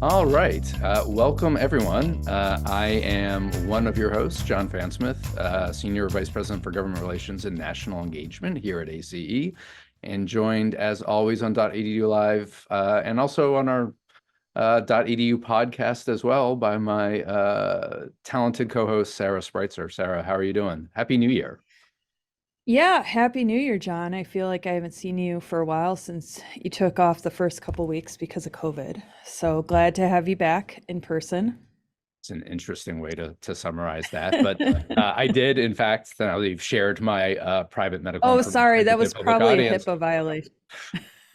All right. Welcome, everyone. I am one of your hosts, John Fansmith, Senior Vice President for Government Relations and National Engagement here at ACE, and joined, as always, on dotEDU Live and also on our dotEDU podcast as well by my talented co-host, Sarah Spreitzer. Sarah, how are you doing? Happy New Year. Yeah, Happy New Year, John. I feel like I haven't seen you for a while since you took off the first couple weeks because of COVID. So glad to have you back in person. It's an interesting way to summarize that. But I did, in fact, now that you've shared my private medical Oh, sorry, information that with the was public probably a audience. HIPAA violation.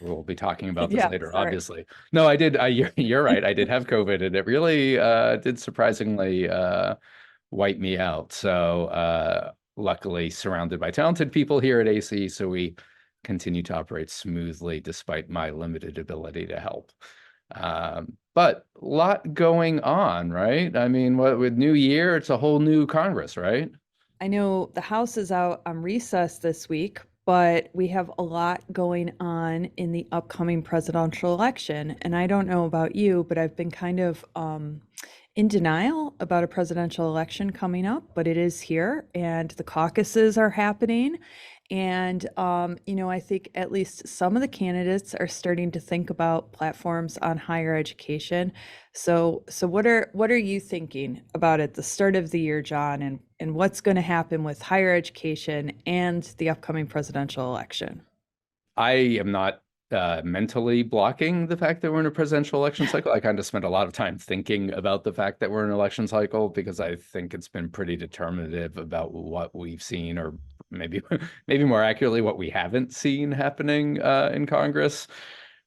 We'll be talking about this Yeah, later, sorry. obviously. No, I did. You're right. I did have COVID, and it really did surprisingly wipe me out. So luckily surrounded by talented people here at AC, so we continue to operate smoothly despite my limited ability to help. But a lot going on, right? I mean, with New Year, it's a whole new Congress, right? I know the House is out on recess this week, but we have a lot going on in the upcoming presidential election. And I don't know about you, but I've been kind of in denial about a presidential election coming up, but it is here and the caucuses are happening. And, I think at least some of the candidates are starting to think about platforms on higher education. So what are you thinking about at the start of the year, John, and what's going to happen with higher education and the upcoming presidential election? I am not mentally blocking the fact that we're in a presidential election cycle. I kind of spent a lot of time thinking about the fact that we're in an election cycle because I think it's been pretty determinative about what we've seen, or maybe maybe more accurately, what we haven't seen happening in Congress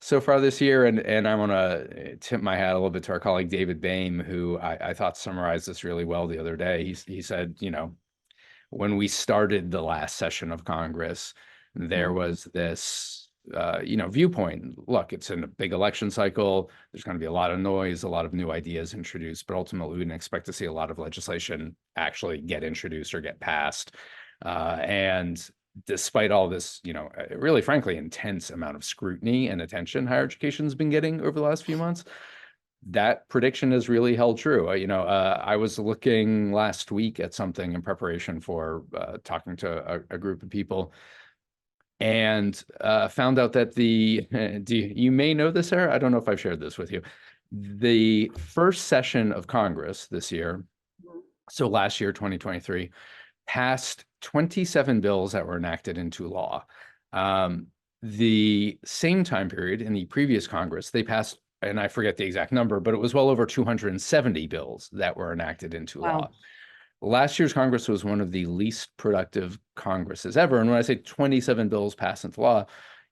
so far this year. And I want to tip my hat a little bit to our colleague David Boehm, who I thought summarized this really well the other day. He said, when we started the last session of Congress, there Mhm. was this, viewpoint. Look, it's in a big election cycle. There's going to be a lot of noise, a lot of new ideas introduced, but ultimately we didn't expect to see a lot of legislation actually get introduced or get passed. And despite all this, really, frankly, intense amount of scrutiny and attention higher education's been getting over the last few months, that prediction has really held true. I was looking last week at something in preparation for talking to a group of people, and found out that you may know this, Sarah? I don't know if I've shared this with you. The first session of Congress this year, so last year, 2023, passed 27 bills that were enacted into law. The same time period in the previous Congress, they passed, and I forget the exact number, but it was well over 270 bills that were enacted into law. Wow. Last year's Congress was one of the least productive Congresses ever. And when I say 27 bills passed into law,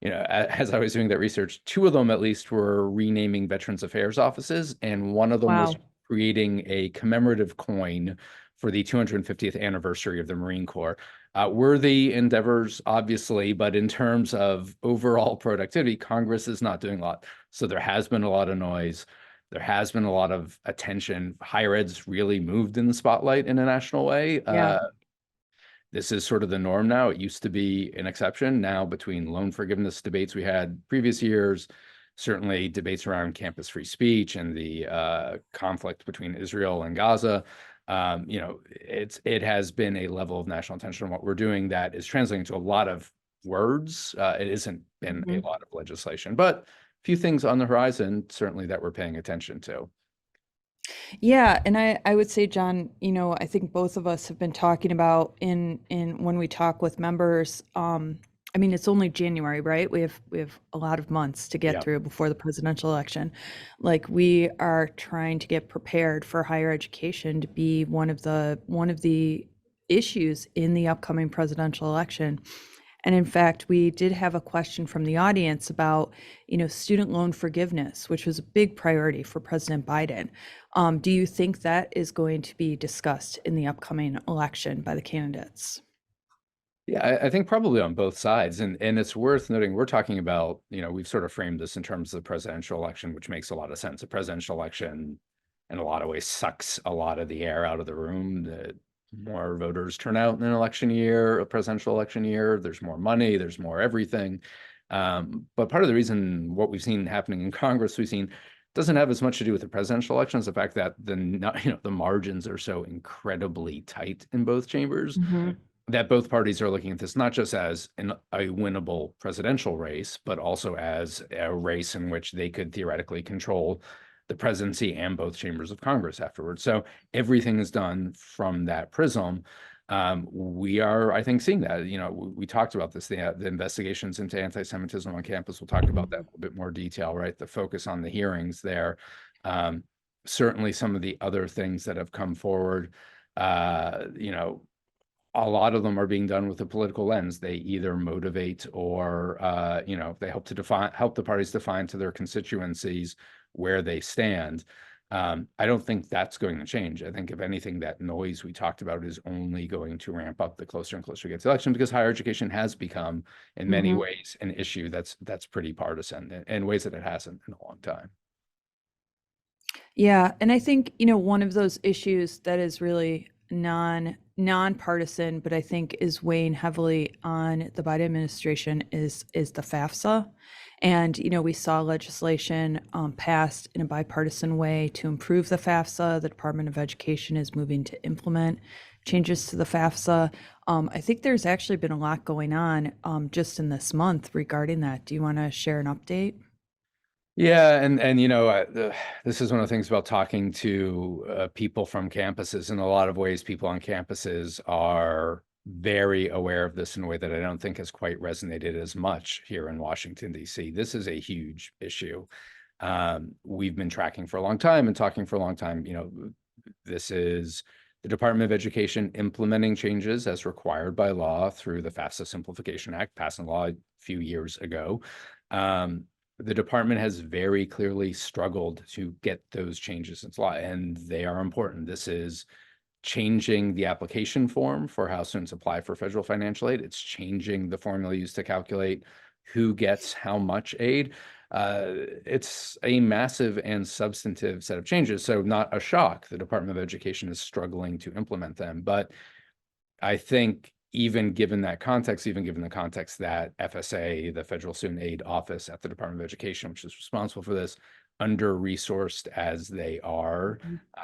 as I was doing that research, two of them at least were renaming Veterans Affairs offices, and one of them was Wow. creating a commemorative coin for the 250th anniversary of the Marine Corps. Worthy endeavors, obviously, but in terms of overall productivity, Congress is not doing a lot. So there has been a lot of noise. There has been a lot of attention. Higher ed's really moved in the spotlight in a national way. Yeah. This is sort of the norm now. It used to be an exception. Now, between loan forgiveness debates we had previous years, certainly debates around campus free speech and the conflict between Israel and Gaza, it has been a level of national attention on what we're doing that is translating to a lot of words. It hasn't been a Mhm. lot of legislation, but a few things on the horizon, certainly, that we're paying attention to. Yeah, and I would say, John, I think both of us have been talking about in when we talk with members, I mean, it's only January, right? We have a lot of months to get Yeah. through before the presidential election. Like we are trying to get prepared for higher education to be one of the issues in the upcoming presidential election. And in fact, we did have a question from the audience about, student loan forgiveness, which was a big priority for President Biden. Do you think that is going to be discussed in the upcoming election by the candidates? Yeah, I think probably on both sides. And it's worth noting, we're talking about, we've sort of framed this in terms of the presidential election, which makes a lot of sense. A presidential election, in a lot of ways, sucks a lot of the air out of the room. The more voters turn out in an election year, a presidential election year, there's more money, there's more everything. But part of the reason what we've seen happening in Congress, we've seen doesn't have as much to do with the presidential election as the fact that the margins are so incredibly tight in both chambers that both parties are looking at this not just as a winnable presidential race, but also as a race in which they could theoretically control the presidency and both chambers of Congress afterwards. So everything is done from that prism. We are, I think, seeing that. We talked about this, the investigations into anti-Semitism on campus. We'll talk about that in a bit more detail, right? The focus on the hearings there. Certainly some of the other things that have come forward, a lot of them are being done with a political lens. They either motivate or, they help the parties define to their constituencies where they stand. I don't think that's going to change. I think if anything, that noise we talked about is only going to ramp up the closer and closer we get to the election, because higher education has become, in many ways, an issue that's pretty partisan in ways that it hasn't in a long time. Yeah, and I think, one of those issues that is really nonpartisan, but I think is weighing heavily on the Biden administration is the FAFSA. And, we saw legislation passed in a bipartisan way to improve the FAFSA. The Department of Education is moving to implement changes to the FAFSA. I think there's actually been a lot going on just in this month regarding that. Do you want to share an update? Yeah, and this is one of the things about talking to people from campuses. In a lot of ways, people on campuses are very aware of this in a way that I don't think has quite resonated as much here in Washington, D.C. This is a huge issue. We've been tracking for a long time and talking for a long time. This is the Department of Education implementing changes as required by law through the FAFSA Simplification Act, passed in law a few years ago. The department has very clearly struggled to get those changes into law, and they are important. This is changing the application form for how students apply for federal financial aid. It's changing the formula used to calculate who gets how much aid. It's a massive and substantive set of changes. So not a shock. The Department of Education is struggling to implement them. But I think even given that context, even given the context that FSA, the Federal Student Aid Office at the Department of Education, which is responsible for this, under-resourced as they are,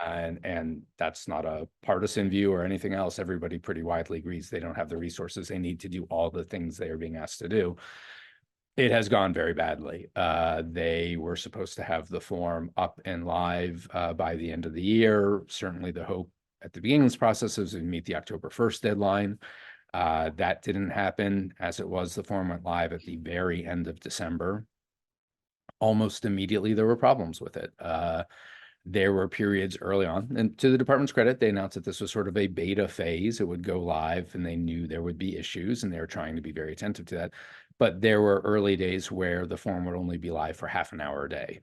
and that's not a partisan view or anything else. Everybody pretty widely agrees they don't have the resources they need to do all the things they are being asked to do. It has gone very badly. They were supposed to have the form up and live by the end of the year. Certainly the hope at the beginning of this process was to meet the October 1st deadline. That didn't happen. As it was, the form went live at the very end of December. Almost immediately, there were problems with it. There were periods early on, and to the department's credit, they announced that this was sort of a beta phase. It would go live, and they knew there would be issues, and they were trying to be very attentive to that. But there were early days where the form would only be live for half an hour a day.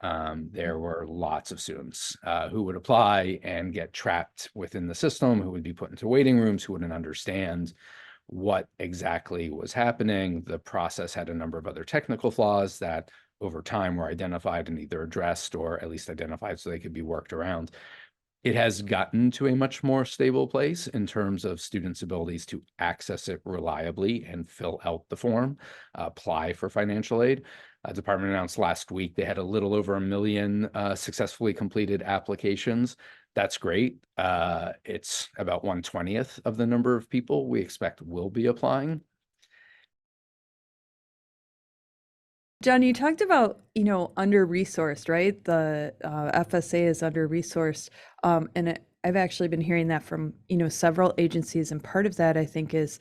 There were lots of students who would apply and get trapped within the system, who would be put into waiting rooms, who wouldn't understand what exactly was happening. The process had a number of other technical flaws that over time were identified and either addressed or at least identified so they could be worked around. It has gotten to a much more stable place in terms of students' abilities to access it reliably and fill out the form, apply for financial aid. Department announced last week they had a little over 1 million successfully completed applications. That's great. It's about 1/20th of the number of people we expect will be applying. John, you talked about, under-resourced, right? The FSA is under-resourced. I've actually been hearing that from, several agencies. And part of that, I think, is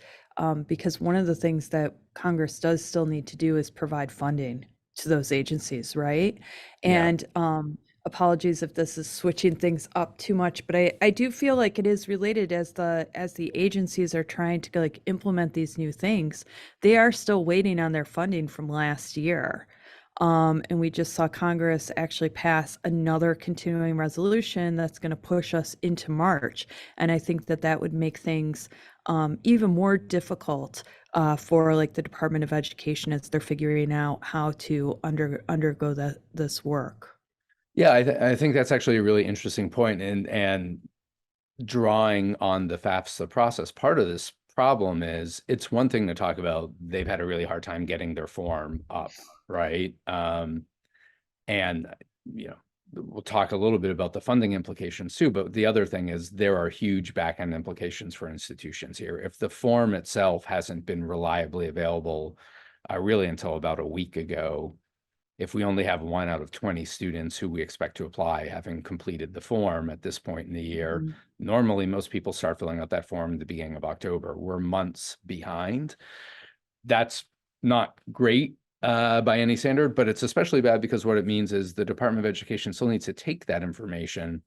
because one of the things that Congress does still need to do is provide funding to those agencies, right? Yeah. And apologies if this is switching things up too much, but I do feel like it is related as the agencies are trying to like implement these new things. They are still waiting on their funding from last year. And we just saw Congress actually pass another continuing resolution that's going to push us into March. And I think that would make things even more difficult for like the Department of Education as they're figuring out how to undergo this work. Yeah, I think that's actually a really interesting point, and drawing on the FAFSA process. Part of this problem is it's one thing to talk about they've had a really hard time getting their form up, right? And we'll talk a little bit about the funding implications too, but the other thing is there are huge back-end implications for institutions here. If the form itself hasn't been reliably available really until about a week ago, if we only have 1 out of 20 students who we expect to apply having completed the form at this point in the year, Mhm. normally most people start filling out that form at the beginning of October. We're months behind. That's not great by any standard, but it's especially bad because what it means is the Department of Education still needs to take that information,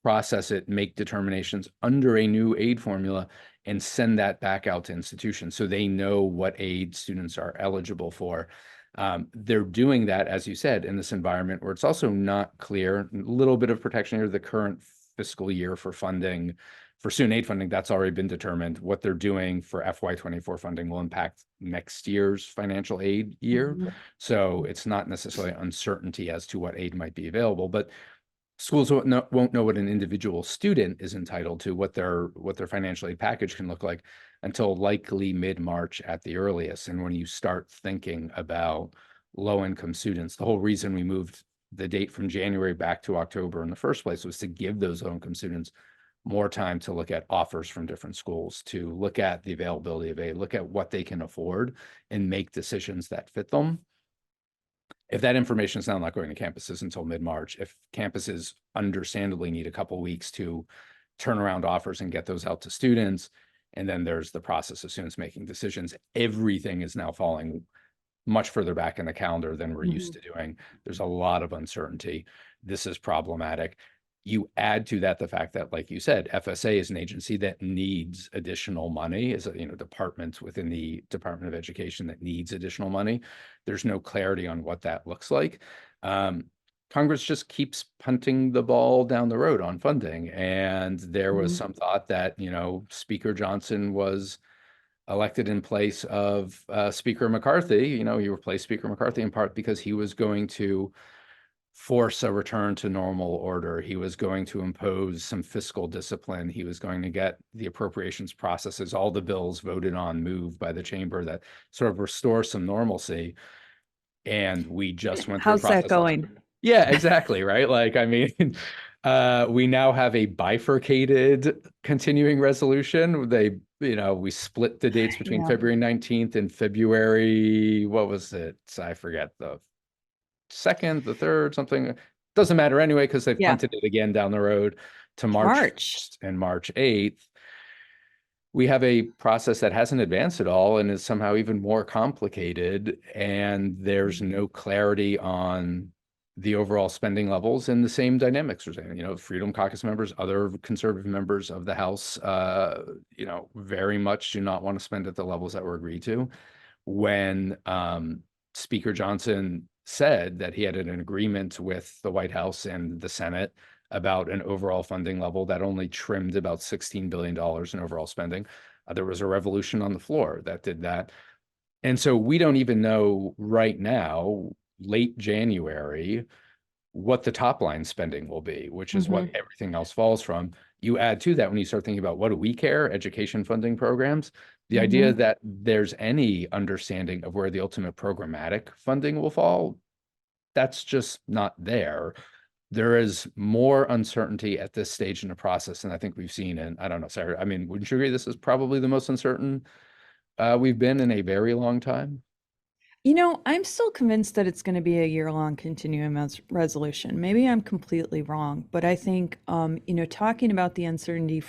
process it, make determinations under a new aid formula, and send that back out to institutions so they know what aid students are eligible for. They're doing that, as you said, in this environment where it's also not clear, a little bit of protection here, the current fiscal year for funding, for student aid funding, that's already been determined. What they're doing for FY24 funding will impact next year's financial aid year. Mhm. So it's not necessarily uncertainty as to what aid might be available, but schools won't know what an individual student is entitled to, what their financial aid package can look like until likely mid-March at the earliest. And when you start thinking about low-income students, the whole reason we moved the date from January back to October in the first place was to give those low-income students more time to look at offers from different schools, to look at the availability of aid, look at what they can afford, and make decisions that fit them. If that information is now not going to campuses until mid-March, if campuses understandably need a couple weeks to turn around offers and get those out to students, and then there's the process of students making decisions, everything is now falling much further back in the calendar than we're used to doing. There's a lot of uncertainty. This is problematic. You add to that the fact that, like you said, FSA is an agency that needs additional money, is a department within the Department of Education that needs additional money. There's no clarity on what that looks like. Congress just keeps punting the ball down the road on funding. And there was some thought that, Speaker Johnson was elected in place of Speaker McCarthy. He replaced Speaker McCarthy in part because he was going to force a return to normal order. He was going to impose some fiscal discipline. He was going to get the appropriations processes, all the bills voted on, moved by the chamber that sort of restore some normalcy. And we just went through a How's that process. going? Yeah, exactly. Right. Like, I mean, we now have a bifurcated continuing resolution. We split the dates between Yeah. February 19th and February, what was it? I forget, the 2nd, the 3rd, something. Doesn't matter anyway, because they've Yeah. punted it again down the road to March March. 1st and March 8th. We have a process that hasn't advanced at all and is somehow even more complicated, and there's no clarity on the overall spending levels, and the same dynamics are saying, Freedom Caucus members, other conservative members of the House, very much do not want to spend at the levels that were agreed to. When Speaker Johnson said that he had an agreement with the White House and the Senate about an overall funding level that only trimmed about $16 billion in overall spending, there was a revolution on the floor that did that. And so we don't even know right now, late January, what the top line spending will be, which is what everything else falls from. You add to that when you start thinking about what do we care, education funding programs, the idea that there's any understanding of where the ultimate programmatic funding will fall, that's just not there. There is more uncertainty at this stage in the process than I think we've seen in, I don't know, Sarah, I mean, wouldn't you agree this is probably the most uncertain we've been in a very long time? I'm still convinced that it's going to be a year-long continuing resolution. Maybe I'm completely wrong, but I think, talking about the uncertainty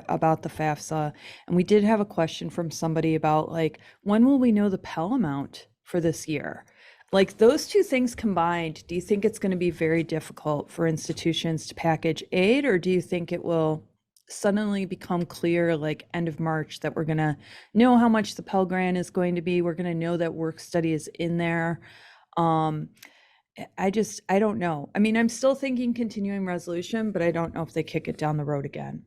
about the FAFSA, and we did have a question from somebody about like, when will we know the Pell amount for this year? Like those two things combined, do you think it's going to be very difficult for institutions to package aid, or do you think it will suddenly become clear like end of March that we're going to know how much the Pell Grant is going to be? We're going to know that work study is in there. Um, I don't know. I mean, I'm still thinking continuing resolution, but I don't know if they kick it down the road again.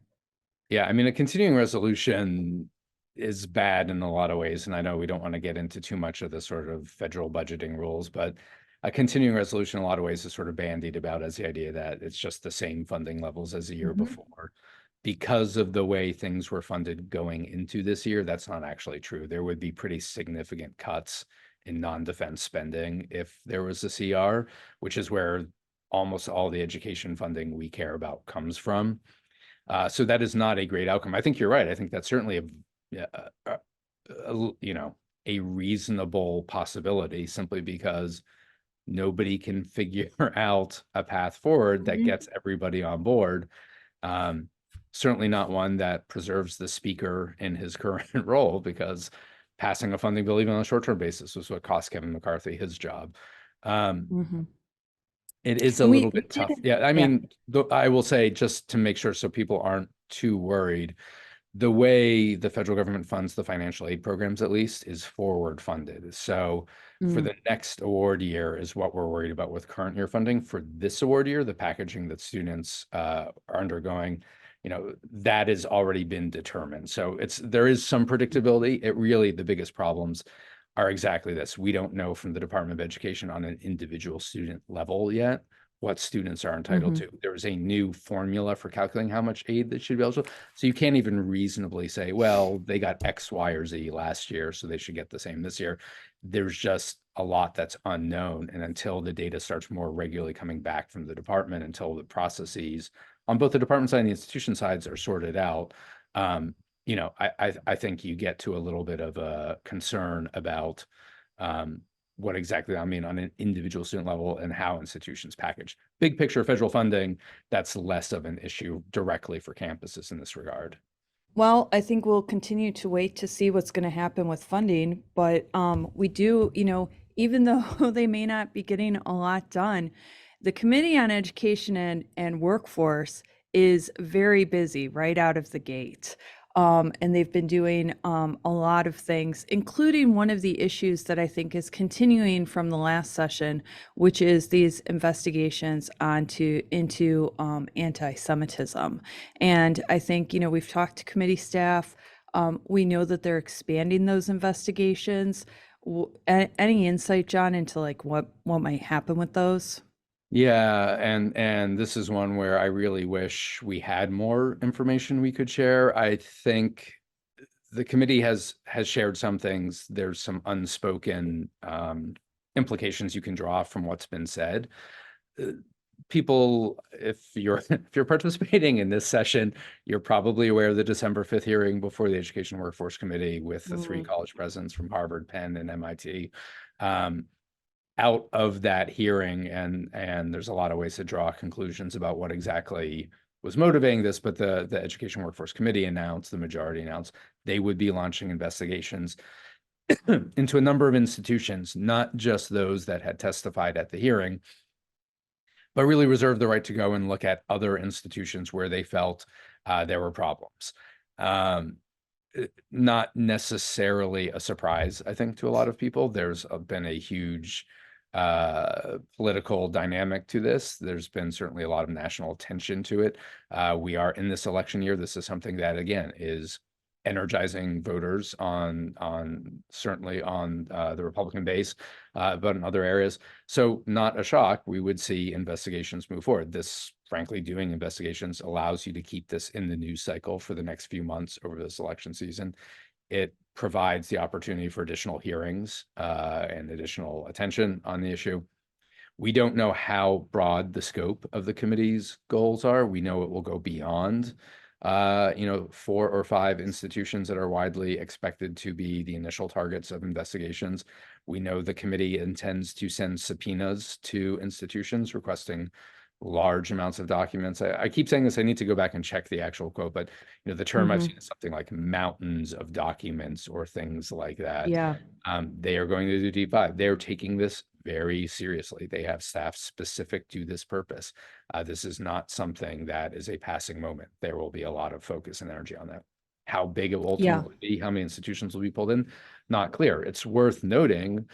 Yeah, I mean, a continuing resolution is bad in a lot of ways, and I know we don't want to get into too much of the sort of federal budgeting rules, but a continuing resolution in a lot of ways is sort of bandied about as the idea that it's just the same funding levels as the year before. Because of the way things were funded going into this year, that's not actually true. There would be pretty significant cuts in non-defense spending if there was a CR, which is where almost all the education funding we care about comes from. So that is not a great outcome. I think you're right. I think that's certainly a reasonable possibility, simply because nobody can figure out a path forward that Mhm. gets everybody on board. Certainly not one that preserves the speaker in his current role, because passing a funding bill, even on a short-term basis, was what cost Kevin McCarthy his job. Mhm. It is a And little we bit did tough. Yeah, I yeah. mean, I will say, just to make sure so people aren't too worried, the way the federal government funds the financial aid programs, at least, is forward funded. So for Mm. the next award year is what we're worried about with current year funding. For this award year, the packaging that students are undergoing, that has already been determined. So there is some predictability. It really, the biggest problems are exactly this. We don't know from the Department of Education on an individual student level yet what students are entitled Mhm. to. There is a new formula for calculating how much aid they should be eligible. So you can't even reasonably say, well, they got X, Y, or Z last year, so they should get the same this year. There's just a lot that's unknown. And until the data starts more regularly coming back from the department, until the processes on both the department side and the institution sides are sorted out, I think you get to a little bit of a concern about what exactly I mean on an individual student level and how institutions package. Big picture federal funding, that's less of an issue directly for campuses in this regard. Well, I think we'll continue to wait to see what's going to happen with funding, but we do, even though they may not be getting a lot done, the Committee on Education and Workforce is very busy right out of the gate. And they've been doing a lot of things, including one of the issues that I think is continuing from the last session, which is these investigations into anti-Semitism. And I think, we've talked to committee staff. We know that they're expanding those investigations. Any insight, John, into like what might happen with those? Yeah, and this is one where I really wish we had more information we could share. I think the committee has shared some things. There's some unspoken implications you can draw from what's been said. People, if you're if you're participating in this session, you're probably aware of the December 5th hearing before the Education Workforce Committee with the three Mm. college presidents from Harvard, Penn, and MIT. Out of that hearing, and there's a lot of ways to draw conclusions about what exactly was motivating this, but the Education Workforce Committee announced, the majority announced, they would be launching investigations into a number of institutions, not just those that had testified at the hearing, but really reserved the right to go and look at other institutions where they felt there were problems. Not necessarily a surprise, I think, to a lot of people. There's been a huge political dynamic to this. There's been certainly a lot of national attention to it. We are in this election year. This is something that, again, is energizing voters certainly on the Republican base, but in other areas. So not a shock, we would see investigations move forward. This, frankly, doing investigations allows you to keep this in the news cycle for the next few months over this election season. It provides the opportunity for additional hearings and additional attention on the issue. We don't know how broad the scope of the committee's goals are. We know it will go beyond 4 or 5 institutions that are widely expected to be the initial targets of investigations. We know the committee intends to send subpoenas to institutions requesting large amounts of documents. I keep saying this, I need to go back and check the actual quote, but the term I've Mm-hmm. seen is something like mountains of documents or things like that. Yeah. They are going to do deep dive. They're taking this very seriously. They have staff specific to this purpose. This is not something that is a passing moment. There will be a lot of focus and energy on that. How big it will Yeah. ultimately be, how many institutions will be pulled in, not clear. It's worth noting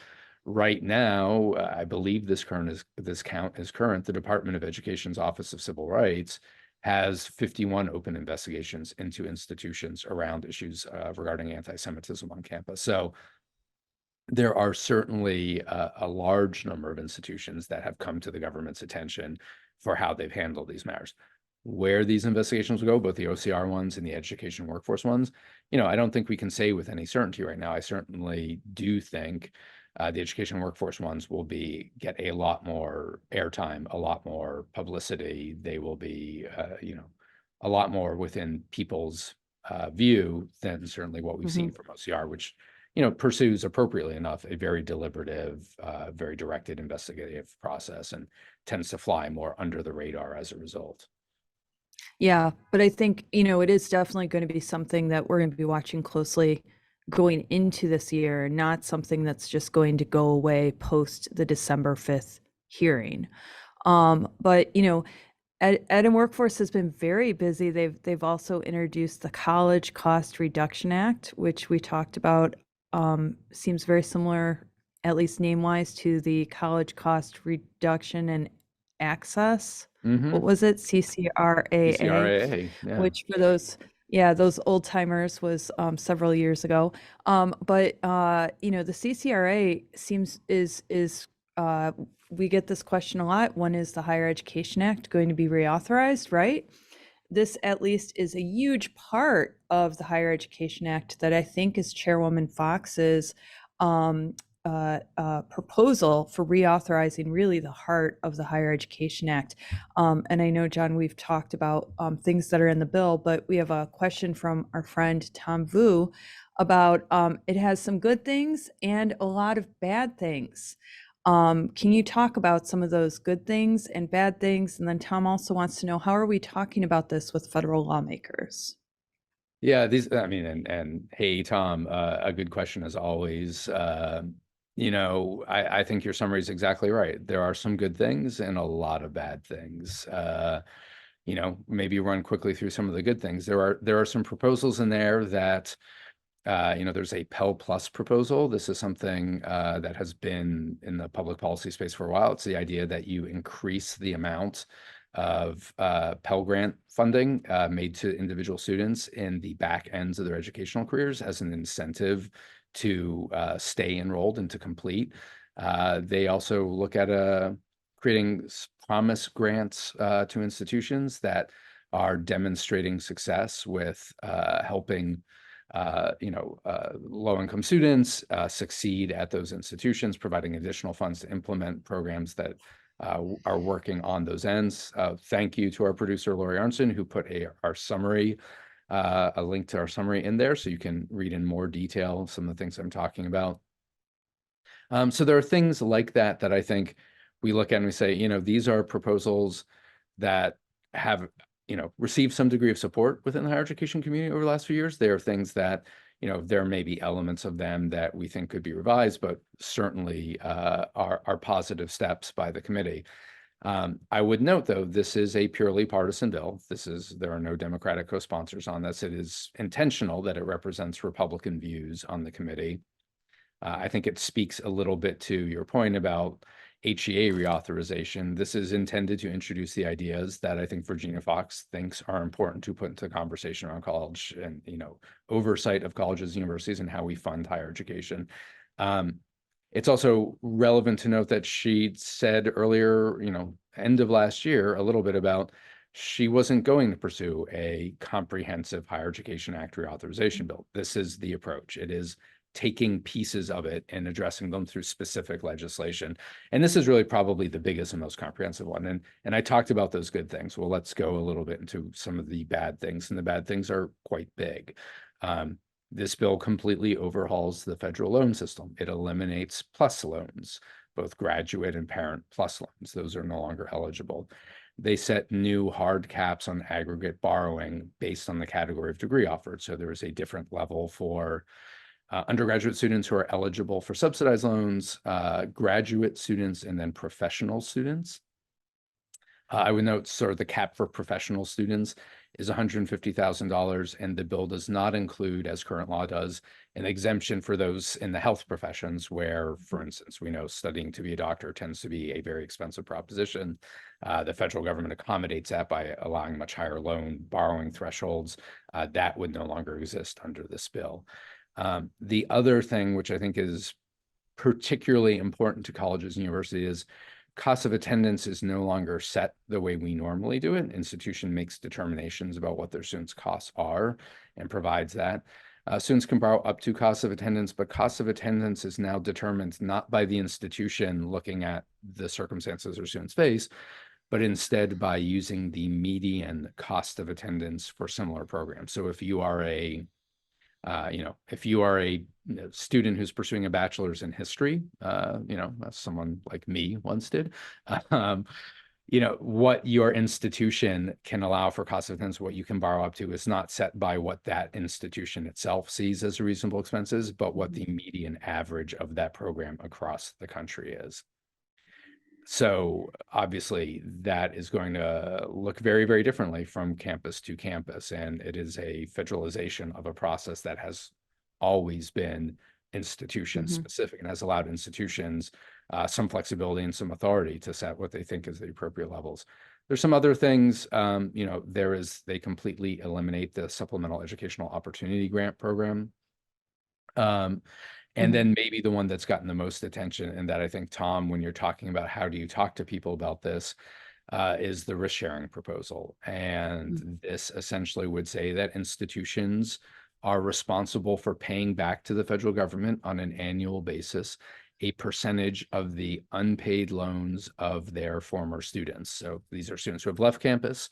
right now, I believe this count is current. The Department of Education's Office of Civil Rights has 51 open investigations into institutions around issues regarding anti-Semitism on campus. So there are certainly a large number of institutions that have come to the government's attention for how they've handled these matters. Where these investigations will go, both the OCR ones and the education workforce ones, I don't think we can say with any certainty right now. I certainly do think The education workforce ones will get a lot more airtime, a lot more publicity. They will be, a lot more within people's view than certainly what we've seen from OCR, which, pursues appropriately enough a very deliberative, very directed investigative process and tends to fly more under the radar as a result. Yeah, but I think, it is definitely going to be something that we're going to be watching closely going into this year, not something that's just going to go away post the December 5th hearing. But Ed and Workforce has been very busy. They've also introduced the College Cost Reduction Act, which we talked about. Seems very similar, at least name-wise, to the College Cost Reduction and Access. What was it? CCRAA, CCRAA, yeah. which for those old timers was several years ago. But the CCRA we get this question a lot. When is the Higher Education Act going to be reauthorized, right? This at least is a huge part of the Higher Education Act that I think is Chairwoman Fox's proposal for reauthorizing really the heart of the Higher Education Act. And I know, John, we've talked about things that are in the bill, but we have a question from our friend Tom Vu about it has some good things and a lot of bad things. Can you talk about some of those good things and bad things? And then Tom also wants to know, how are we talking about this with federal lawmakers? Yeah, and hey, Tom, a good question as always. I think your summary is exactly right. There are some good things and a lot of bad things. Maybe run quickly through some of the good things. There are some proposals in there that, there's a Pell Plus proposal. This is something that has been in the public policy space for a while. It's the idea that you increase the amount of Pell Grant funding made to individual students in the back ends of their educational careers as an incentive to stay enrolled and to complete. They also look at creating promise grants to institutions that are demonstrating success with helping low-income students succeed at those institutions, providing additional funds to implement programs that are working on those ends. Thank you to our producer, Lori Arnson, who put our summary, a link to our summary in there so you can read in more detail some of the things I'm talking about. So there are things like that I think we look at and we say, these are proposals that have received some degree of support within the higher education community over the last few years. There are things that, there may be elements of them that we think could be revised, but certainly are positive steps by the committee. I would note, though, this is a purely partisan bill. There are no Democratic co-sponsors on this. It is intentional that it represents Republican views on the committee. I think it speaks a little bit to your point about HEA reauthorization. This is intended to introduce the ideas that I think Virginia Fox thinks are important to put into conversation around college and, oversight of colleges, universities, and how we fund higher education. It's also relevant to note that she said earlier, end of last year, a little bit about she wasn't going to pursue a comprehensive Higher Education Act reauthorization bill. This is the approach. It is taking pieces of it and addressing them through specific legislation. And this is really probably the biggest and most comprehensive one. And I talked about those good things. Well, let's go a little bit into some of the bad things, and the bad things are quite big. This bill completely overhauls the federal loan system. It eliminates PLUS loans, both graduate and parent PLUS loans. Those are no longer eligible. They set new hard caps on aggregate borrowing based on the category of degree offered. So there is a different level for undergraduate students who are eligible for subsidized loans, graduate students, and then professional students. I would note sort of the cap for professional students is $150,000, and the bill does not include, as current law does, an exemption for those in the health professions where, for instance, we know studying to be a doctor tends to be a very expensive proposition. The federal government accommodates that by allowing much higher loan borrowing thresholds. That would no longer exist under this bill. The other thing, which I think is particularly important to colleges and universities, is cost of attendance is no longer set the way we normally do it. Institution makes determinations about what their students' costs are and provides that. Students can borrow up to cost of attendance, but cost of attendance is now determined not by the institution looking at the circumstances their students face, but instead by using the median cost of attendance for similar programs. So if you are a student who's pursuing a bachelor's in history, as someone like me once did, um, what your institution can allow for cost of attendance, what you can borrow up to, is not set by what that institution itself sees as reasonable expenses, but what the median average of that program across the country is. So obviously that is going to look very, very differently from campus to campus. And it is a federalization of a process that has always been institution specific and has allowed institutions some flexibility and some authority to set what they think is the appropriate levels. There's some other things, they completely eliminate the Supplemental Educational Opportunity Grant Program. And then maybe the one that's gotten the most attention, and that I think, Tom, when you're talking about how do you talk to people about this, is the risk sharing proposal. And this essentially would say that institutions are responsible for paying back to the federal government on an annual basis a percentage of the unpaid loans of their former students. So these are students who have left campus,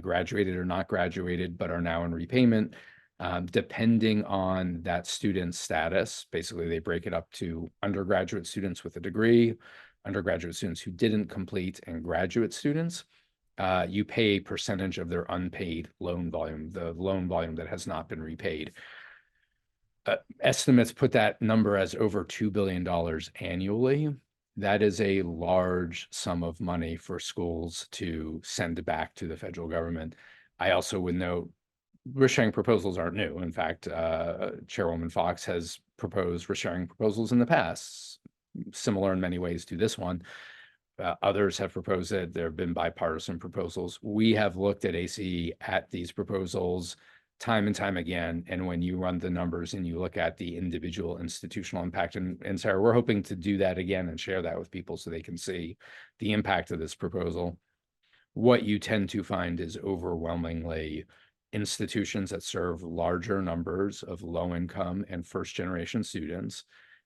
graduated or not graduated, but are now in repayment. Depending on that student's status, basically they break it up to undergraduate students with a degree, undergraduate students who didn't complete, and graduate students. You pay a percentage of their unpaid loan volume, the loan volume that has not been repaid. Estimates put that number as over $2 billion annually. That is a large sum of money for schools to send back to the federal government. I also would note risk sharing proposals aren't new. In fact, Chairwoman Fox has proposed risk sharing proposals in the past, similar in many ways to this one. Others have proposed it. There have been bipartisan proposals. We have looked at ACE at these proposals time and time again. And when you run the numbers and you look at the individual institutional impact, and Sarah, we're hoping to do that again and share that with people so they can see the impact of this proposal. What you tend to find is overwhelmingly institutions that serve larger numbers of low income and first generation students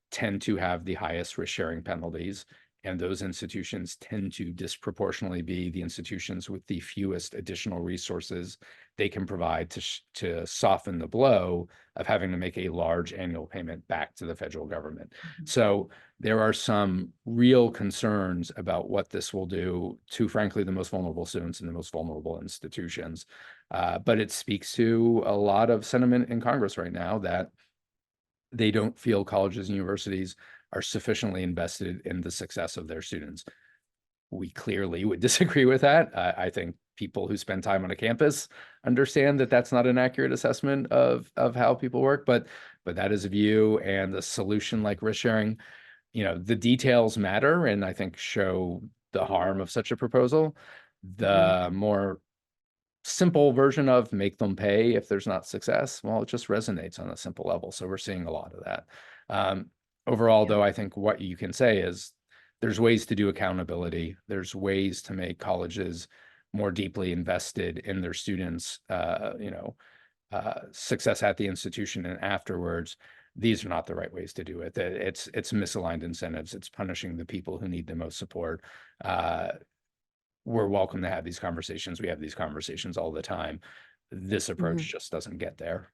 tend to have the highest risk sharing penalties. And those institutions tend to disproportionately be the institutions with the fewest additional resources they can provide to soften the blow of having to make a large annual payment back to the federal government. So there are some real concerns about what this will do to, frankly, the most vulnerable students in the most vulnerable institutions. But it speaks to a lot of sentiment in Congress right now that they don't feel colleges and universities are sufficiently invested in the success of their students. We clearly would disagree with that. I think people who spend time on a campus understand that that's not an accurate assessment of how people work, but that is a view. And the solution, like risk sharing, the details matter, and I think show the harm of such a proposal. The more simple version of make them pay if there's not success, well, it just resonates on a simple level. So we're seeing a lot of that. Overall, though, I think what you can say is there's ways to do accountability. There's ways to make colleges more deeply invested in their students, success at the institution and afterwards. These are not the right ways to do it. It's misaligned incentives. It's punishing the people who need the most support. We're welcome to have these conversations. We have these conversations all the time. This approach just doesn't get there.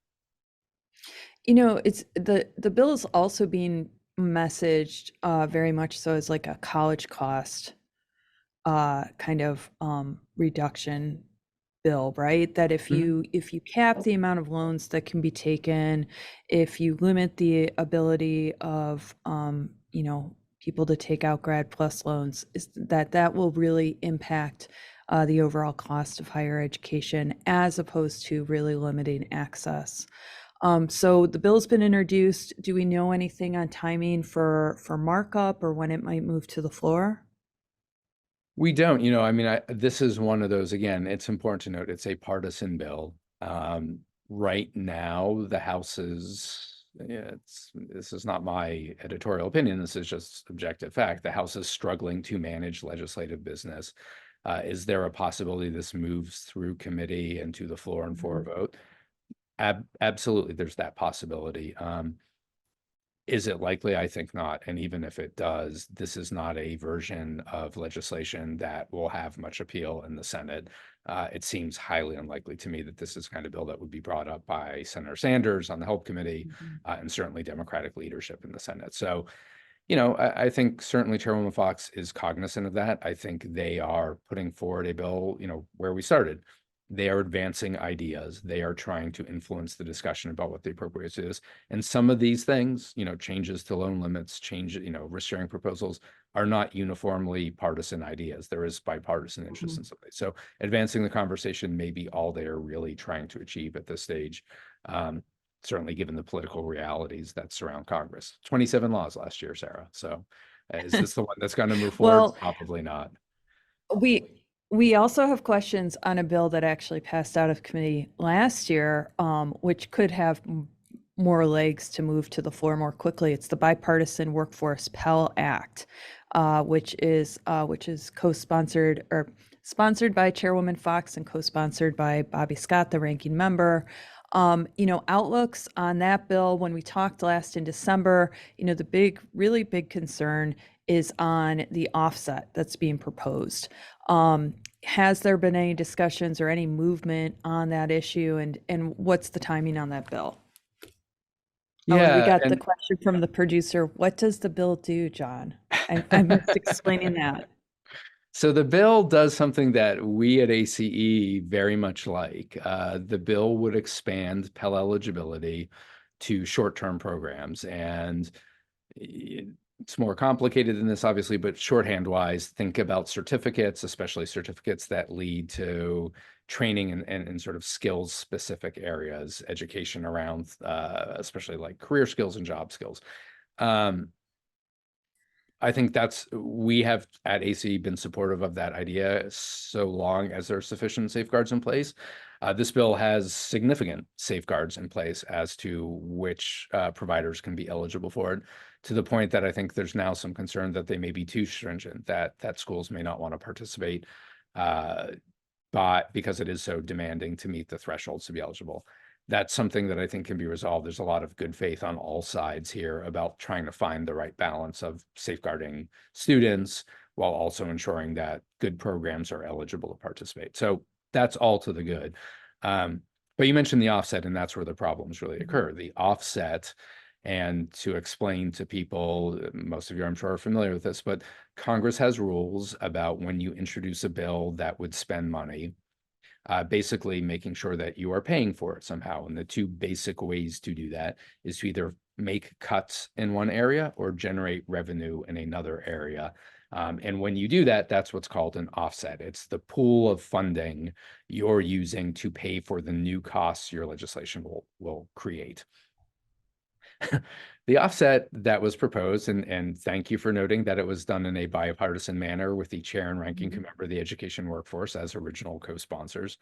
It's the bill is also being messaged very much so as like a college cost kind of reduction bill, right? That if you cap the amount of loans that can be taken, if you limit the ability of people to take out grad plus loans, is that will really impact the overall cost of higher education as opposed to really limiting access. So the bill's been introduced. Do we know anything on timing for markup or when it might move to the floor? We don't, this is one of those, again, it's important to note, it's a partisan bill. Right now, the House is, this is not my editorial opinion, this is just objective fact. The House is struggling to manage legislative business. Is there a possibility this moves through committee and to the floor and for a vote? Absolutely, there's that possibility. Is it likely? I think not. And even if it does, this is not a version of legislation that will have much appeal in the Senate. It seems highly unlikely to me that this is the kind of bill that would be brought up by Senator Sanders on the Health Committee, Mhm. and certainly Democratic leadership in the Senate. So, I think certainly Chairwoman Fox is cognizant of that. I think they are putting forward a bill, where we started. They are advancing ideas. They are trying to influence the discussion about what the appropriate is. And some of these things, changes to loan limits, risk sharing proposals are not uniformly partisan ideas. There is bipartisan interest in Mhm. some of these. So advancing the conversation may be all they are really trying to achieve at this stage. Certainly given the political realities that surround Congress. 27 laws last year, Sarah. So is this the one that's going to move forward? Well, Probably not. we also have questions on a bill that actually passed out of committee last year, which could have more legs to move to the floor more quickly. It's the Bipartisan Workforce Pell Act, which is co-sponsored or sponsored by Chairwoman Fox and co-sponsored by Bobby Scott, the ranking member. Outlooks on that bill, when we talked last in December, really big concern is on the offset that's being proposed. Has there been any discussions or any movement on that issue, and what's the timing on that bill? Oh, and we Yeah, got the and question from the producer, what does the bill do, John? I missed explaining that. so the bill does something that we at ACE very much like. The bill would expand Pell eligibility to short-term programs, and it's more complicated than this, obviously, but shorthand wise, think about certificates, especially certificates that lead to training and sort of skills specific areas, education around, especially like career skills and job skills. Um, I think we have at ACE been supportive of that idea so long as there are sufficient safeguards in place. This bill has significant safeguards in place as to which providers can be eligible for it, to the point that I think there's now some concern that they may be too stringent, that schools may not want to participate, but because it is so demanding to meet the thresholds to be eligible. That's something that I think can be resolved. There's a lot of good faith on all sides here about trying to find the right balance of safeguarding students while also ensuring that good programs are eligible to participate. So that's all to the good. But you mentioned the offset, and that's where the problems really occur. The offset, and to explain to people, most of you I'm sure are familiar with this, but Congress has rules about when you introduce a bill that would spend money, basically making sure that you are paying for it somehow. And the two basic ways to do that is to either make cuts in one area or generate revenue in another area. And when you do that, that's what's called an offset. It's the pool of funding you're using to pay for the new costs your legislation will create. The offset that was proposed, and thank you for noting that it was done in a bipartisan manner with the chair and ranking member of the education workforce as original co-sponsors,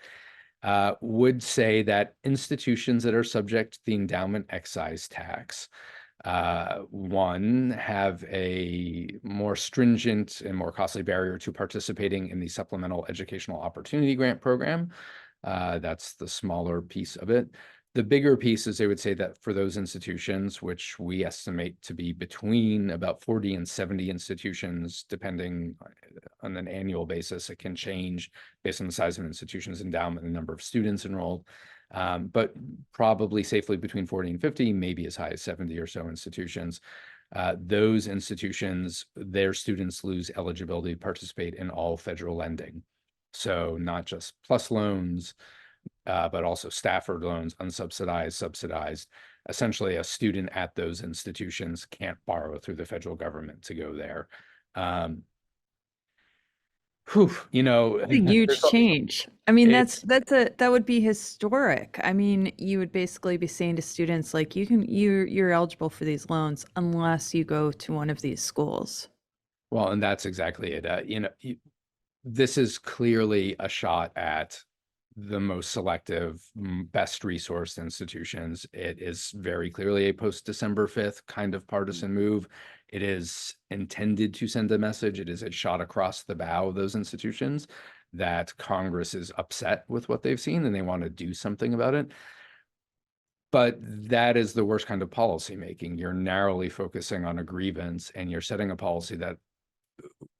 would say that institutions that are subject to the endowment excise tax, one, have a more stringent and more costly barrier to participating in the Supplemental Educational Opportunity Grant Program. That's the smaller piece of it. The bigger piece is they would say that for those institutions, which we estimate to be between about 40 and 70 institutions, depending on an annual basis, it can change based on the size of an institution's endowment and the number of students enrolled, but probably safely between 40 and 50, maybe as high as 70 or so institutions. Those institutions, their students lose eligibility to participate in all federal lending. So not just PLUS loans, but also Stafford loans, unsubsidized, subsidized. Essentially, a student at those institutions can't borrow through the federal government to go there. Whew, A huge change. I mean, it's that would be historic. I mean, you would basically be saying to students like you're eligible for these loans unless you go to one of these schools. well, and that's exactly it. This is clearly a shot at the most selective, best resourced institutions. It is very clearly a post-December 5th kind of partisan move. It is intended to send a message. It is a shot across the bow of those institutions that Congress is upset with what they've seen and they want to do something about it. But that is the worst kind of policy making. You're narrowly focusing on a grievance, and you're setting a policy that,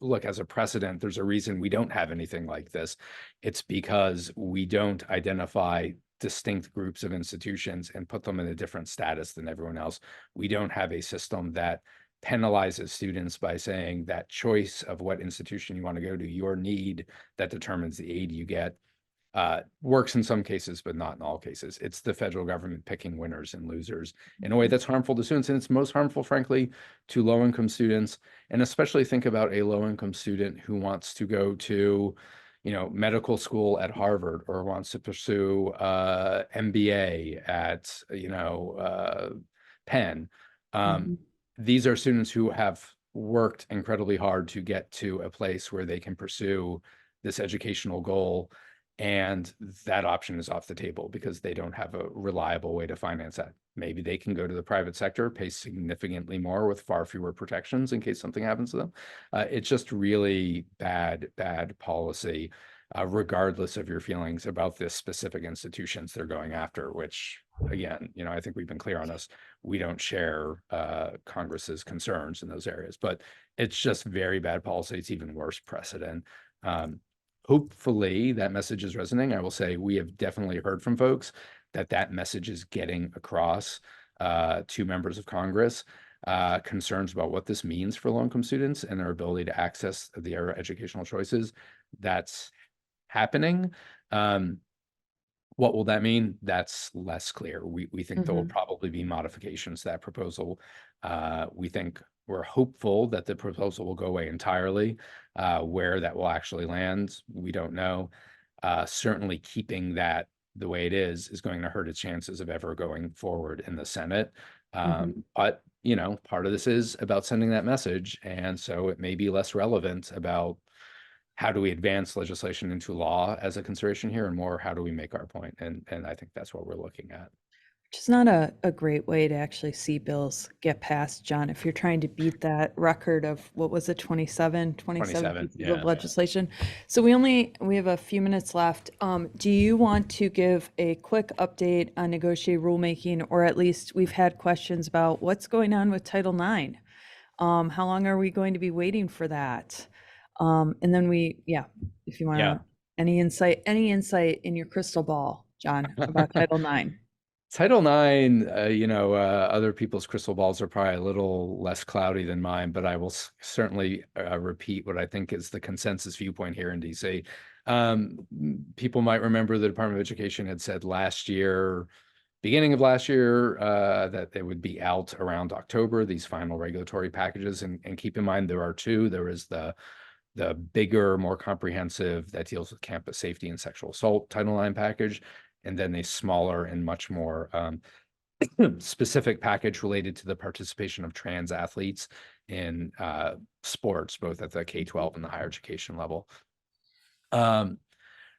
look, as a precedent, there's a reason we don't have anything like this. It's because we don't identify distinct groups of institutions and put them in a different status than everyone else. We don't have a system that penalizes students by saying that choice of what institution you want to go to, your need that determines the aid you get, works in some cases, but not in all cases. It's the federal government picking winners and losers in a way that's harmful to students. And it's most harmful, frankly, to low-income students. And especially think about a low-income student who wants to go to, medical school at Harvard, or wants to pursue MBA at, Penn. Mhm. These are students who have worked incredibly hard to get to a place where they can pursue this educational goal, and that option is off the table because they don't have a reliable way to finance that. Maybe they can go to the private sector, pay significantly more with far fewer protections in case something happens to them. It's just really bad policy, regardless of your feelings about the specific institutions they're going after, which, again, I think we've been clear on this. We don't share Congress's concerns in those areas, but it's just very bad policy. It's even worse precedent. Hopefully that message is resonating. I will say we have definitely heard from folks that message is getting across to members of Congress, concerns about what this means for low-income students and their ability to access their educational choices. That's happening. What will that mean? That's less clear. We think there will Mhm. probably be modifications to that proposal. We're hopeful that the proposal will go away entirely. Where that will actually land, we don't know. Certainly keeping that the way it is going to hurt its chances of ever going forward in the Senate. Mhm. But, part of this is about sending that message. And so it may be less relevant about how do we advance legislation into law as a consideration here, and more, how do we make our point? And I think that's what we're looking at. Which is not a great way to actually see bills get passed, John, if you're trying to beat that record of, what was it, 27 27, pieces of yeah. legislation. So we have a few minutes left. Do you want to give a quick update on negotiated rulemaking, or at least we've had questions about what's going on with Title IX? How long are we going to be waiting for that? And then if you want Yeah. to, any insight in your crystal ball, John, about Title IX? Title IX, other people's crystal balls are probably a little less cloudy than mine, but I will certainly repeat what I think is the consensus viewpoint here in DC. People might remember the Department of Education had said beginning of last year, that they would be out around October, these final regulatory packages. And keep in mind, there are two. There is the bigger, more comprehensive that deals with campus safety and sexual assault Title IX package, and then a smaller and much more specific package related to the participation of trans athletes in sports, both at the K-12 and the higher education level. The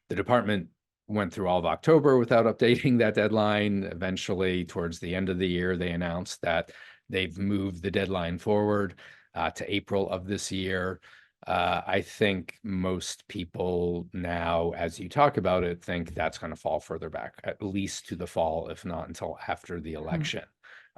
department went through all of October without updating that deadline. Eventually, towards the end of the year, they announced that they've moved the deadline forward to April of this year. I think most people now, as you talk about it, think that's going to fall further back, at least to the fall, if not until after the election.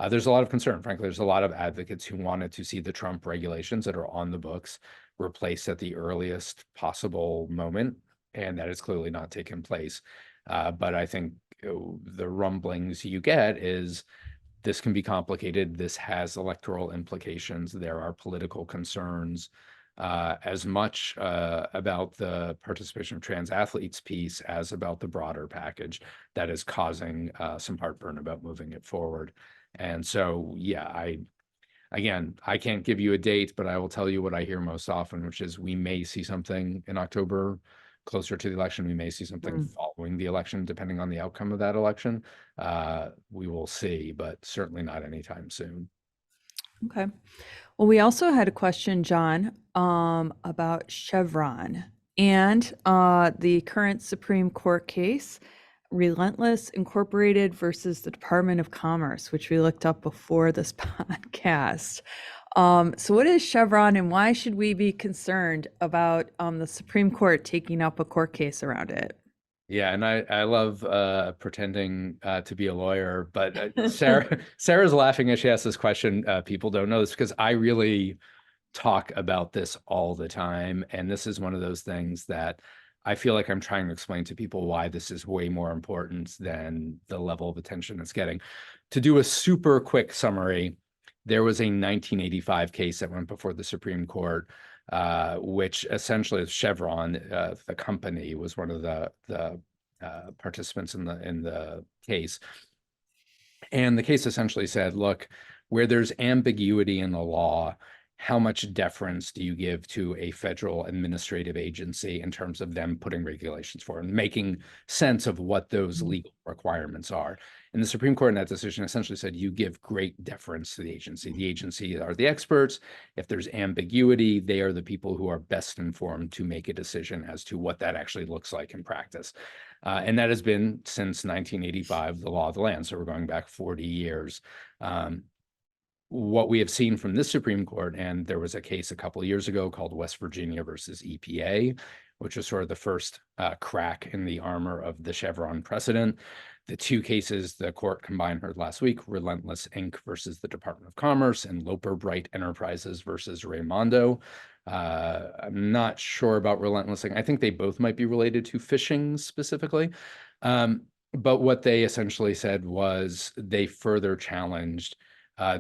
There's a lot of concern. Frankly, there's a lot of advocates who wanted to see the Trump regulations that are on the books replaced at the earliest possible moment, and that has clearly not taken place. But I think the rumblings you get is this can be complicated. This has electoral implications. There are political concerns, as much about the participation of trans athletes piece as about the broader package that is causing some heartburn about moving it forward. And so, yeah, I can't give you a date, but I will tell you what I hear most often, which is we may see something in October closer to the election. We may see something following the election, depending on the outcome of that election. We will see, but certainly not anytime soon. Okay. Well, we also had a question, John, about Chevron and the current Supreme Court case, Relentless Incorporated versus the Department of Commerce, which we looked up before this podcast. So what is Chevron, and why should we be concerned about the Supreme Court taking up a court case around it? Yeah, and I love pretending to be a lawyer, but Sarah's laughing as she asks this question. People don't know this because I really talk about this all the time, and this is one of those things that I feel like I'm trying to explain to people why this is way more important than the level of attention it's getting. To do a super quick summary, there was a 1985 case that went before the Supreme Court, which essentially Chevron, the company, was one of the participants in the case. And the case essentially said, look, where there's ambiguity in the law, how much deference do you give to a federal administrative agency in terms of them putting regulations for and making sense of what those legal requirements are? And the Supreme Court in that decision essentially said you give great deference to the agency. The agency are the experts. If there's ambiguity, they are the people who are best informed to make a decision as to what that actually looks like in practice. And that has been since 1985, the law of the land. So we're going back 40 years. What we have seen from this Supreme Court, and there was a case a couple of years ago called West Virginia versus EPA, which was sort of the first crack in the armor of the Chevron precedent. The two cases the court combined heard last week, Relentless Inc. versus the Department of Commerce and Loper Bright Enterprises versus Raimondo. I'm not sure about Relentless Inc. I think they both might be related to phishing specifically. But what they essentially said was they further challenged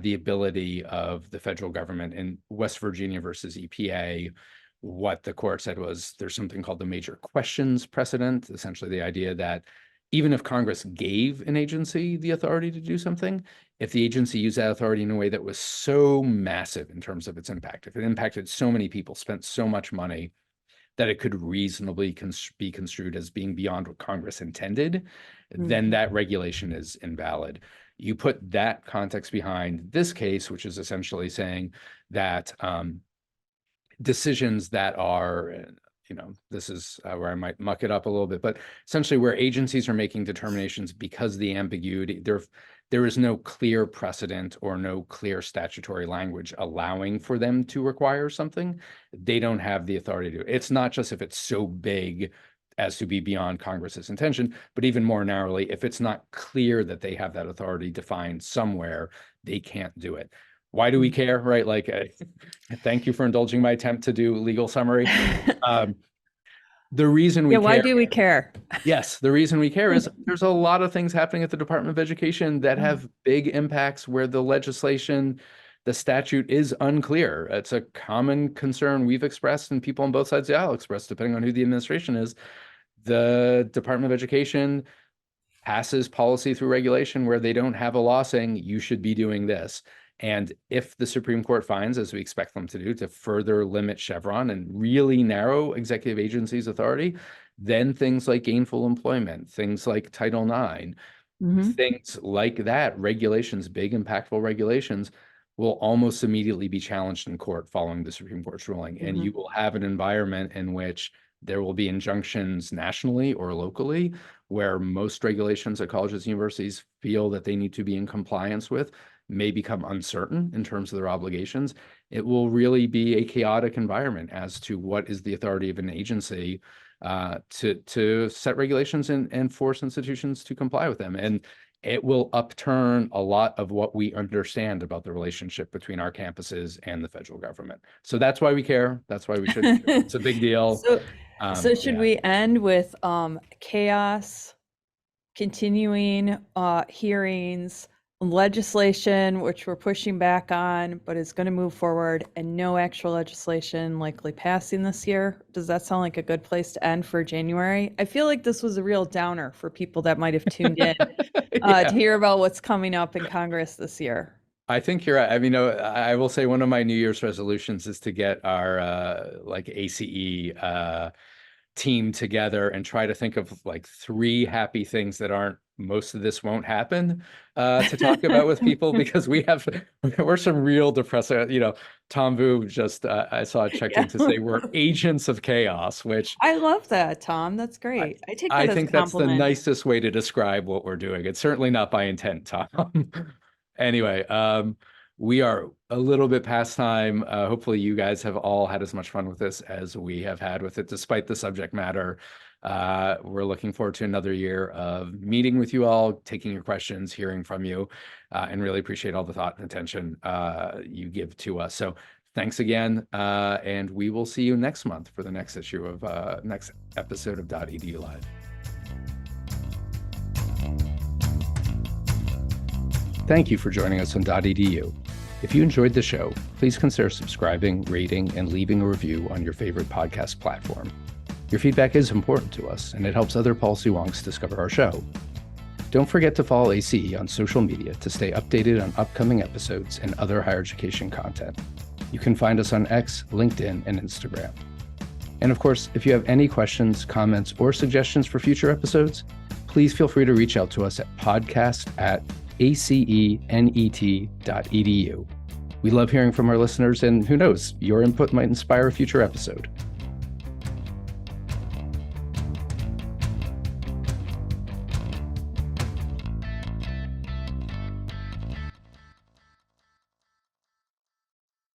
the ability of the federal government in West Virginia versus EPA. What the court said was there's something called the major questions precedent, essentially the idea that even if Congress gave an agency the authority to do something, if the agency used that authority in a way that was so massive in terms of its impact, if it impacted so many people, spent so much money, that it could reasonably be construed as being beyond what Congress intended, then that regulation is invalid. You put that context behind this case, which is essentially saying that decisions that are, this is where I might muck it up a little bit, but essentially where agencies are making determinations because the ambiguity, there is no clear precedent or no clear statutory language allowing for them to require something, they don't have the authority to. It's not just if it's so big as to be beyond Congress's intention, but even more narrowly, if it's not clear that they have that authority defined somewhere, they can't do it. Why do we care, right? Like, thank you for indulging my attempt to do legal summary. The reason we care. Why do we care? Yes, the reason we care is there's a lot of things happening at the Department of Education that have big impacts where the legislation, the statute is unclear. It's a common concern we've expressed and people on both sides of the aisle expressed, depending on who the administration is. The Department of Education passes policy through regulation where they don't have a law saying you should be doing this. And if the Supreme Court finds, as we expect them to do, to further limit Chevron and really narrow executive agencies' authority, then things like gainful employment, things like Title IX, things like that, regulations, big impactful regulations, will almost immediately be challenged in court following the Supreme Court's ruling. And you will have an environment in which there will be injunctions nationally or locally where most regulations at colleges and universities feel that they need to be in compliance with may become uncertain in terms of their obligations. It will really be a chaotic environment as to what is the authority of an agency to set regulations and force institutions to comply with them. And it will upturn a lot of what we understand about the relationship between our campuses and the federal government. So that's why we care. That's why we should. It's a big deal. So should we end with chaos, continuing hearings, legislation, which we're pushing back on, but is going to move forward, and no actual legislation likely passing this year? Does that sound like a good place to end for January? I feel like this was a real downer for people that might have tuned in to hear about what's coming up in Congress this year. I think you're right. I mean, I will say one of my New Year's resolutions is to get our like ACE team together and try to think of like 3 happy things that aren't, most of this won't happen to talk about with people, because we're some real depressing, Tom Vu just, I saw it checked in to say we're agents of chaos, which I love that, Tom. That's great. I take that I as think a that's the compliment. nicest way to describe what we're doing. It's certainly not by intent, Tom. Anyway, we are a little bit past time. Hopefully you guys have all had as much fun with this as we have had with it, despite the subject matter. We're looking forward to another year of meeting with you all, taking your questions, hearing from you, and really appreciate all the thought and attention you give to us. So thanks again, and we will see you next month for the next issue of next episode of dotEDU Live. Thank you for joining us on dotEDU. If you enjoyed the show, please consider subscribing, rating, and leaving a review on your favorite podcast platform. Your feedback is important to us, and it helps other policy wonks discover our show. Don't forget to follow ACE on social media to stay updated on upcoming episodes and other higher education content. You can find us on X, LinkedIn, and Instagram. And of course, if you have any questions, comments, or suggestions for future episodes, please feel free to reach out to us at podcast@acenet.edu. We love hearing from our listeners, and who knows, your input might inspire a future episode.